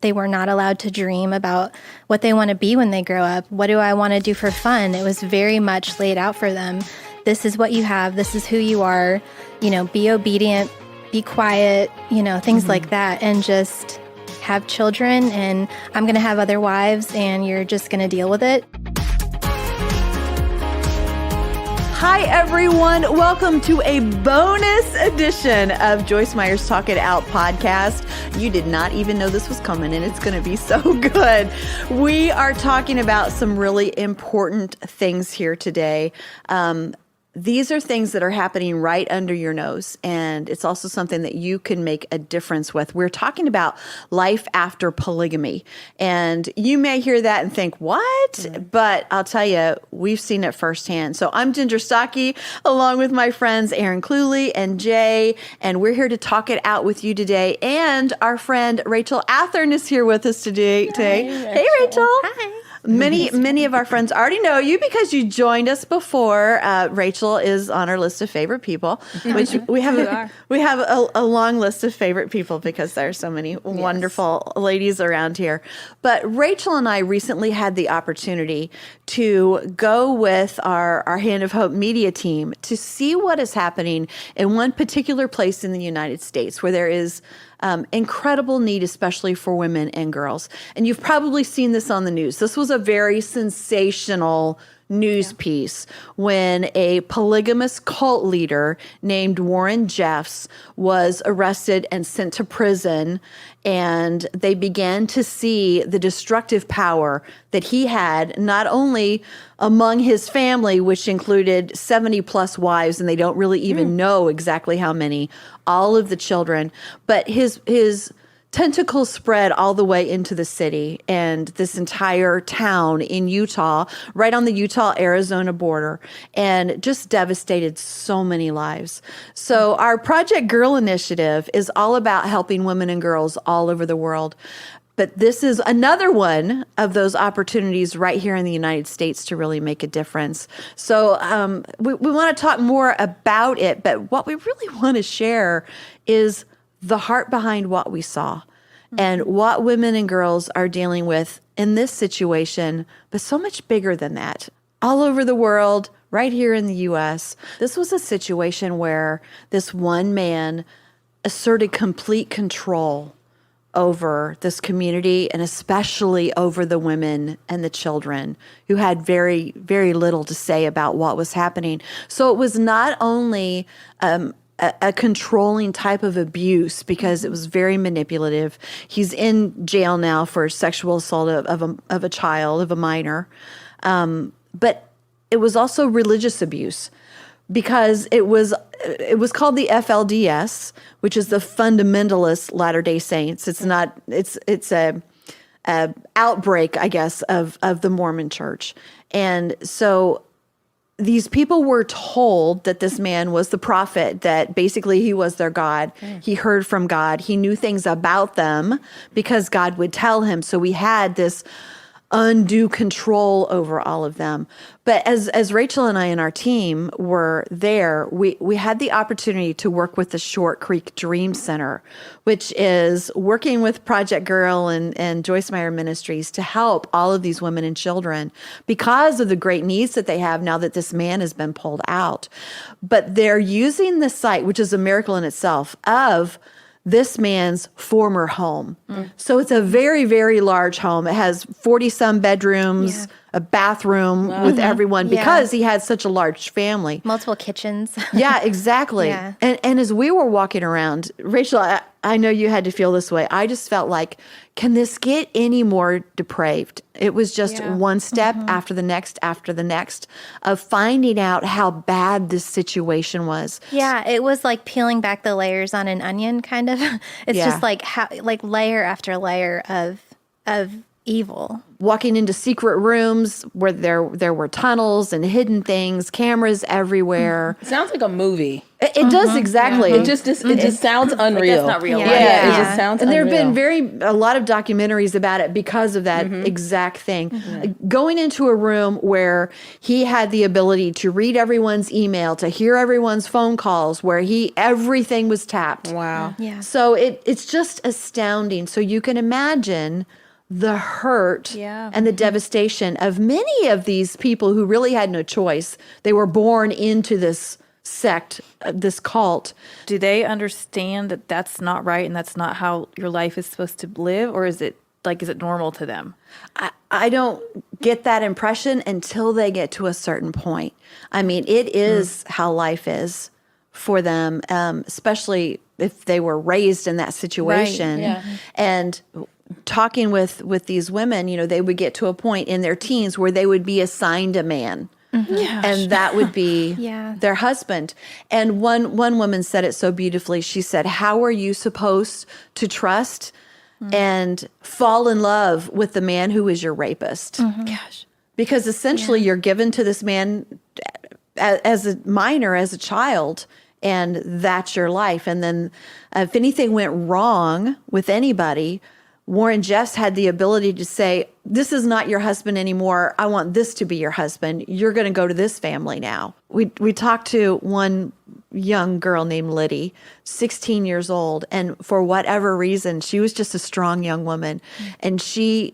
They were not allowed to dream about what they want to be when they grow up. What do I want to do for fun? It was very much laid out for them. This is what you have. This is who you are. Be obedient, be quiet, things like that. And just have children, and I'm going to have other wives, and you're just going to deal with it. Hi, everyone. Welcome to a bonus edition of Joyce Meyer's Talk It Out podcast. You did not even know this was coming, and it's going to be so good. We are talking about some really important things here today. These are things that are happening right under your nose, and it's also something that you can make a difference with. We're talking about life after polygamy, and you may hear that and think, what? Mm-hmm. But I'll tell you, we've seen it firsthand. So I'm Ginger Stocky, along with my friends Aaron Cluley and Jay, and we're here to talk it out with you today. And our friend Rachel Athern is here with us today. Hey, Rachel. Hi. Many of our friends already know you because you joined us before. Rachel is on our list of favorite people, which we have a long list of favorite people because there are so many wonderful ladies around here. But Rachel and I recently had the opportunity to go with our Hand of Hope media team to see what is happening in one particular place in the United States where there is incredible need, especially for women and girls. And you've probably seen this on the news. This was a very sensational news piece when a polygamous cult leader named Warren Jeffs was arrested and sent to prison. And they began to see the destructive power that he had, not only among his family, which included 70 plus wives, and they don't really even know exactly how many, all of the children, but his tentacles spread all the way into the city and this entire town in Utah, right on the Utah-Arizona border, and just devastated so many lives. So our Project Girl initiative is all about helping women and girls all over the world. But this is another one of those opportunities right here in the United States to really make a difference. So we want to talk more about it, but what we really want to share is the heart behind what we saw and what women and girls are dealing with in this situation, but so much bigger than that. All over the world, right here in the U.S., this was a situation where this one man asserted complete control over this community and especially over the women and the children who had very, very little to say about what was happening. So it was not only a controlling type of abuse because it was very manipulative. He's in jail now for sexual assault of a child, of a minor. But it was also religious abuse because it was called the FLDS, which is the Fundamentalist Latter-day Saints. It's not, it's a outbreak, I guess, of the Mormon Church. And so these people were told that this man was the prophet, that basically he was their God. He heard from God. He knew things about them because God would tell him. So we had this undue control over all of them. But as Rachel and I and our team were there, we had the opportunity to work with the Short Creek Dream Center, which is working with Project Girl and Joyce Meyer Ministries to help all of these women and children because of the great needs that they have now that this man has been pulled out. But they're using the site, which is a miracle in itself, of this man's former home. So it's a very, very large home. It has 40-some bedrooms, a bathroom with everyone because he had such a large family. Multiple kitchens. Yeah, exactly. Yeah. And as we were walking around, Rachel, I know you had to feel this way. I just felt like, can this get any more depraved? It was just one step after the next of finding out how bad this situation was. Yeah, it was like peeling back the layers on an onion, kind of. It's just like layer after layer of evil. Walking into secret rooms where there were tunnels and hidden things, cameras everywhere. It sounds like a movie. It does exactly. It just sounds unreal. That's not real Yeah. life. Yeah, Yeah. it just sounds And there unreal. have been a lot of documentaries about it because of that exact thing. Going into a room where he had the ability to read everyone's email, to hear everyone's phone calls, where everything was tapped. Wow. Yeah. So it's just astounding. So you can imagine the hurt and the devastation of many of these people who really had no choice. They were born into this sect, this cult. Do they understand that that's not right and that's not how your life is supposed to live? Or is it normal to them? I don't get that impression until they get to a certain point. I mean, it is how life is for them, especially if they were raised in that situation. Right, yeah. And talking with these women, they would get to a point in their teens where they would be assigned a man. And that would be Yeah. their husband. And one woman said it so beautifully. She said, "How are you supposed to trust and fall in love with the man who is your rapist?" Gosh. Because essentially you're given to this man as a minor, as a child, and that's your life. And then if anything went wrong with anybody, Warren Jeffs had the ability to say, "This is not your husband anymore. I want this to be your husband. You're going to go to this family now." We talked to one young girl named Liddy, 16 years old, and for whatever reason, she was just a strong young woman, and she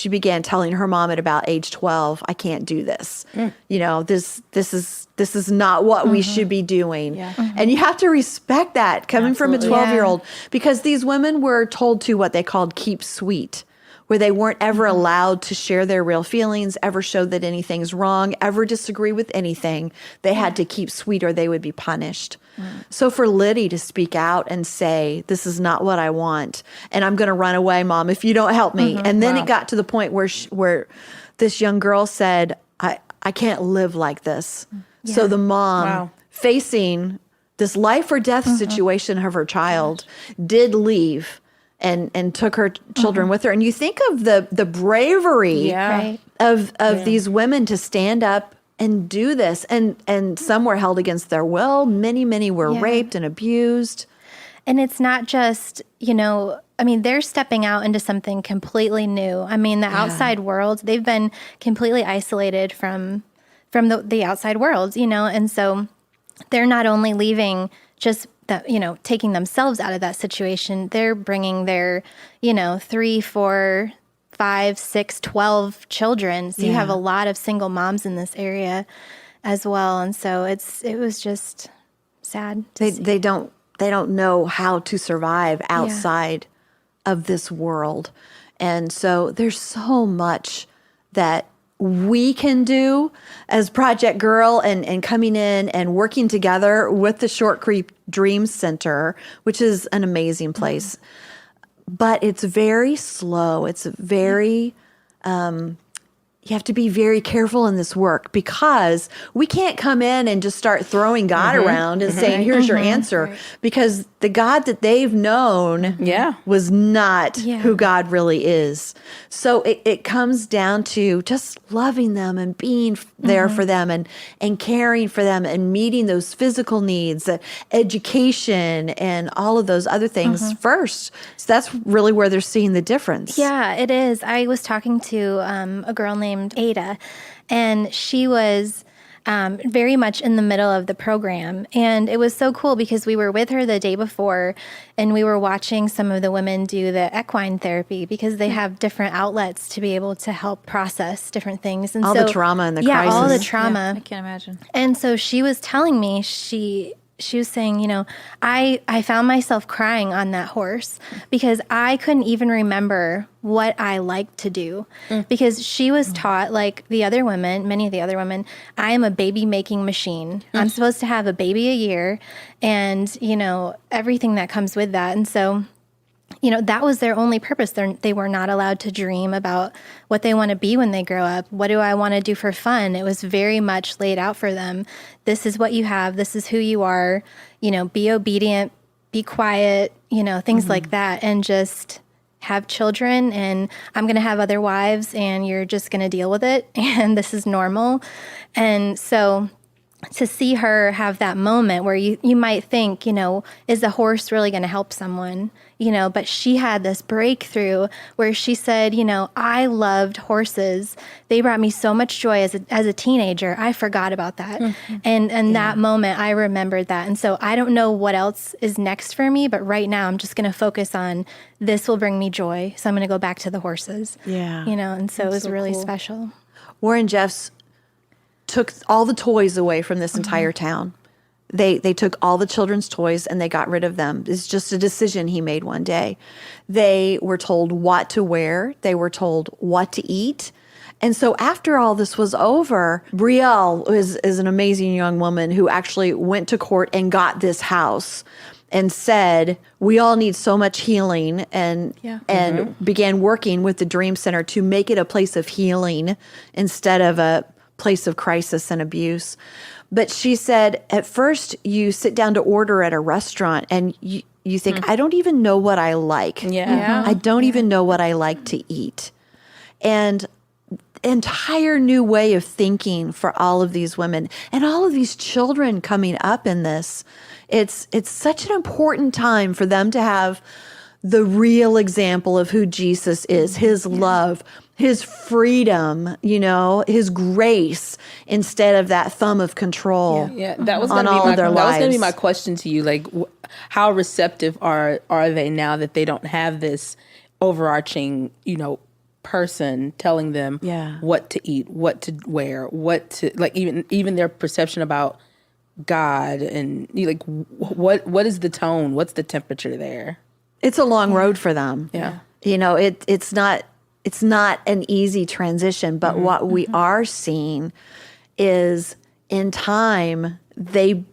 began telling her mom at about age 12, "I can't do this. This is not what we should be doing." And you have to respect that coming from a 12-year-old, because these women were told to what they called keep sweet, where they weren't ever allowed to share their real feelings, ever show that anything's wrong, ever disagree with anything. They had to keep sweet or they would be punished. So for Liddy to speak out and say, "This is not what I want, and I'm going to run away, Mom, if you don't help me." And then it got to the point where this young girl said, I can't live like this. So the mom, facing this life or death situation of her child, did leave and took her children with her. And you think of the bravery Right. of these women to stand up and do this. And some were held against their will. Many were raped and abused. And it's not just, they're stepping out into something completely new. I mean, the outside world, they've been completely isolated from the outside world, and so they're not only leaving just that, taking themselves out of that situation, they're bringing their, 3, 4, 5, 6, 12 children. So you have a lot of single moms in this area as well. And so it was just sad to see. They don't know how to survive outside of this world. And so there's so much that we can do as Project Girl and coming in and working together with the Short Creek Dream Center, which is an amazing place. But it's very slow. It's very you have to be very careful in this work, because we can't come in and just start throwing God around and saying, "Here's your answer," because the God that they've known was not who God really is. So it comes down to just loving them and being there for them and caring for them and meeting those physical needs, education, and all of those other things first. So that's really where they're seeing the difference. Yeah, it is. I was talking to a girl named Ada, and she was very much in the middle of the program. And it was so cool because we were with her the day before, and we were watching some of the women do the equine therapy, because they have different outlets to be able to help process different things. And All the trauma and the crisis. all the trauma. I can't imagine. And so she was telling me, she was saying, I found myself crying on that horse because I couldn't even remember what I liked to do, because she was taught, like many of the other women, I am a baby making machine. I'm supposed to have a baby a year and, everything that comes with that. And so, that was their only purpose. They were not allowed to dream about what they want to be when they grow up. What do I want to do for fun? It was very much laid out for them. This is what you have. This is who you are. Be obedient, be quiet, things like that. And just have children and I'm going to have other wives and you're just going to deal with it. And this is normal. And so to see her have that moment where you might think, is the horse really going to help someone? But she had this breakthrough where she said, I loved horses. They brought me so much joy as a teenager. I forgot about that. Mm-hmm. And that moment, I remembered that. And so I don't know what else is next for me, but right now I'm just going to focus on this will bring me joy. So I'm going to go back to the horses. Yeah. And so it was really cool. special. Warren Jeffs took all the toys away from this entire town. They took all the children's toys and they got rid of them. It's just a decision he made one day. They were told what to wear. They were told what to eat. And so after all this was over, Brielle is an amazing young woman who actually went to court and got this house and said, we all need so much healing, and began working with the Dream Center to make it a place of healing instead of a place of crisis and abuse. But she said, at first you sit down to order at a restaurant and you think, I don't even know what I like. Yeah. I don't even know what I like to eat. And entire new way of thinking for all of these women and all of these children coming up in this. It's such an important time for them to have the real example of who Jesus is, his love, his freedom, his grace, instead of that thumb of control. Yeah, that was on going all of their that was lives. going to be my question to you. Like, how receptive are they now that they don't have this overarching, person telling them what to eat, what to wear, what to like, even their perception about God and what is the tone? What's the temperature there? It's a long road for them. Yeah. It's not an easy transition, but what we are seeing is in time, they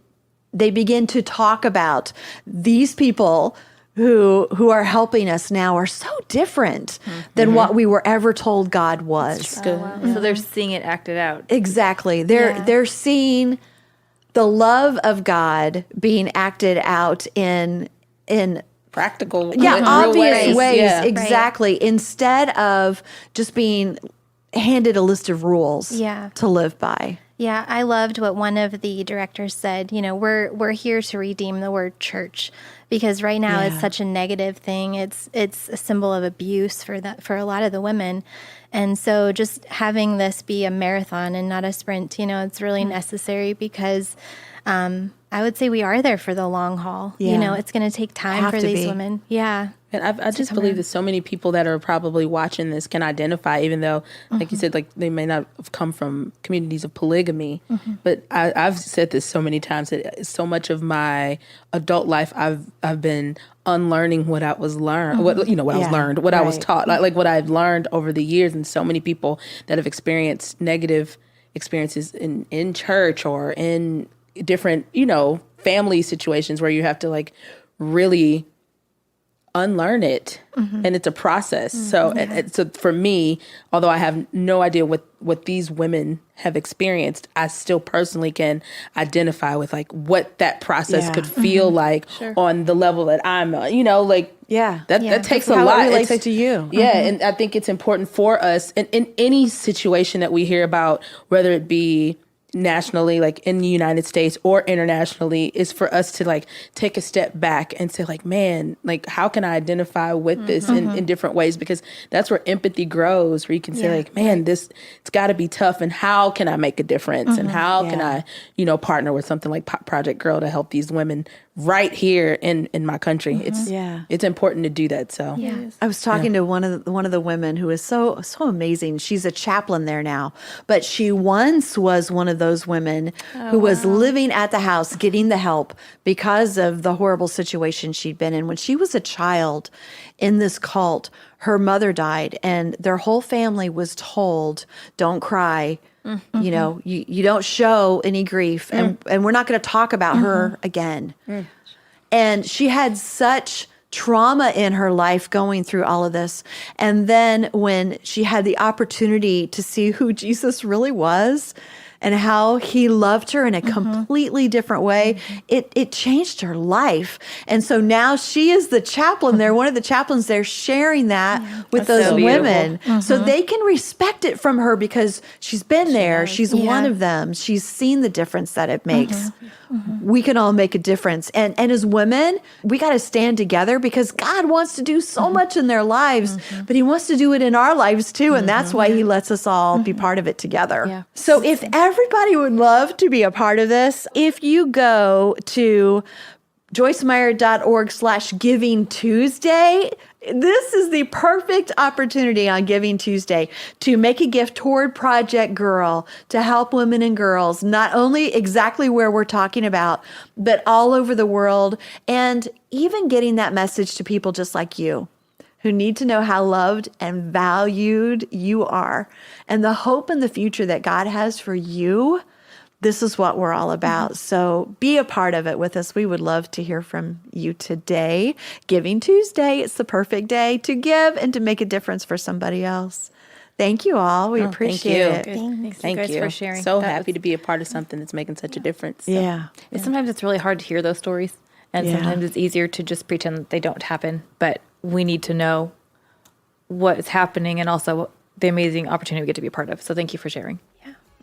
begin to talk about these people who are helping us now are so different than what we were ever told God was. Oh, wow. So they're seeing it acted out. Exactly. They're seeing the love of God being acted out in Practical, obvious ways. Yeah. Exactly. Right. Instead of just being handed a list of rules to live by. Yeah, I loved what one of the directors said. We're here to redeem the word church, because right now it's such a negative thing. It's a symbol of abuse for a lot of the women. And so just having this be a marathon and not a sprint, it's really necessary, because I would say we are there for the long haul. Yeah. It's going to take time for these women. Yeah. And I just believe that so many people that are probably watching this can identify, even though, like you said, like they may not have come from communities of polygamy. But I've said this so many times that so much of my adult life, I've been unlearning what I was learned, what I was learned, what I was taught, like what I've learned over the years. And so many people that have experienced negative experiences in church or in different, family situations where you have to like really unlearn it, and it's a process. So for me, although I have no idea what these women have experienced, I still personally can identify with like what that process could feel like on the level that I'm that takes a lot. It relates to you. Yeah, and I think it's important for us in any situation that we hear about, whether it be nationally, like in the United States, or internationally, is for us to like take a step back and say like, man, like how can I identify with this in different ways? Because that's where empathy grows, where you can say like, man, it's got to be tough, and how can I make a difference? And how can I, partner with something like Project Girl to help these women right here in my country? It's important to do that. So I was talking to one of the women who is so amazing. She's a chaplain there now, but she once was one of those women who was living at the house getting the help because of the horrible situation she'd been in. When she was a child in this cult, her mother died, and their whole family was told, don't cry. You don't show any grief, and we're not going to talk about her again. And she had such trauma in her life going through all of this. And then when she had the opportunity to see who Jesus really was and how he loved her in a completely different way, it changed her life. And so now she is the chaplain there, one of the chaplains there, sharing that with those so women. So they can respect it from her because she's been there. She's one of them. She's seen the difference that it makes. We can all make a difference. And as women, we got to stand together because God wants to do so much in their lives, but he wants to do it in our lives too. And that's why he lets us all be part of it together. Yeah. So if everybody would love to be a part of this, if you go to joycemeyer.org/Giving Tuesday, this is the perfect opportunity on Giving Tuesday to make a gift toward Project Girl to help women and girls, not only exactly where we're talking about, but all over the world, and even getting that message to people just like you who need to know how loved and valued you are and the hope and the future that God has for you. This is what we're all about. So be a part of it with us. We would love to hear from you today. Giving Tuesday, it's the perfect day to give and to make a difference for somebody else. Thank you all. We appreciate it. Thank guys you for sharing. So That happy was- to be a part of something that's making such a difference. So. Yeah. Sometimes it's really hard to hear those stories, and sometimes it's easier to just pretend that they don't happen. But we need to know what is happening and also the amazing opportunity we get to be a part of. So thank you for sharing.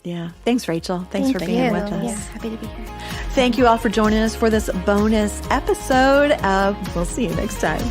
Yeah. Thanks, Rachel. Thanks for being with us. Yeah, happy to be here. Thank you all for joining us for this bonus episode. We'll see you next time.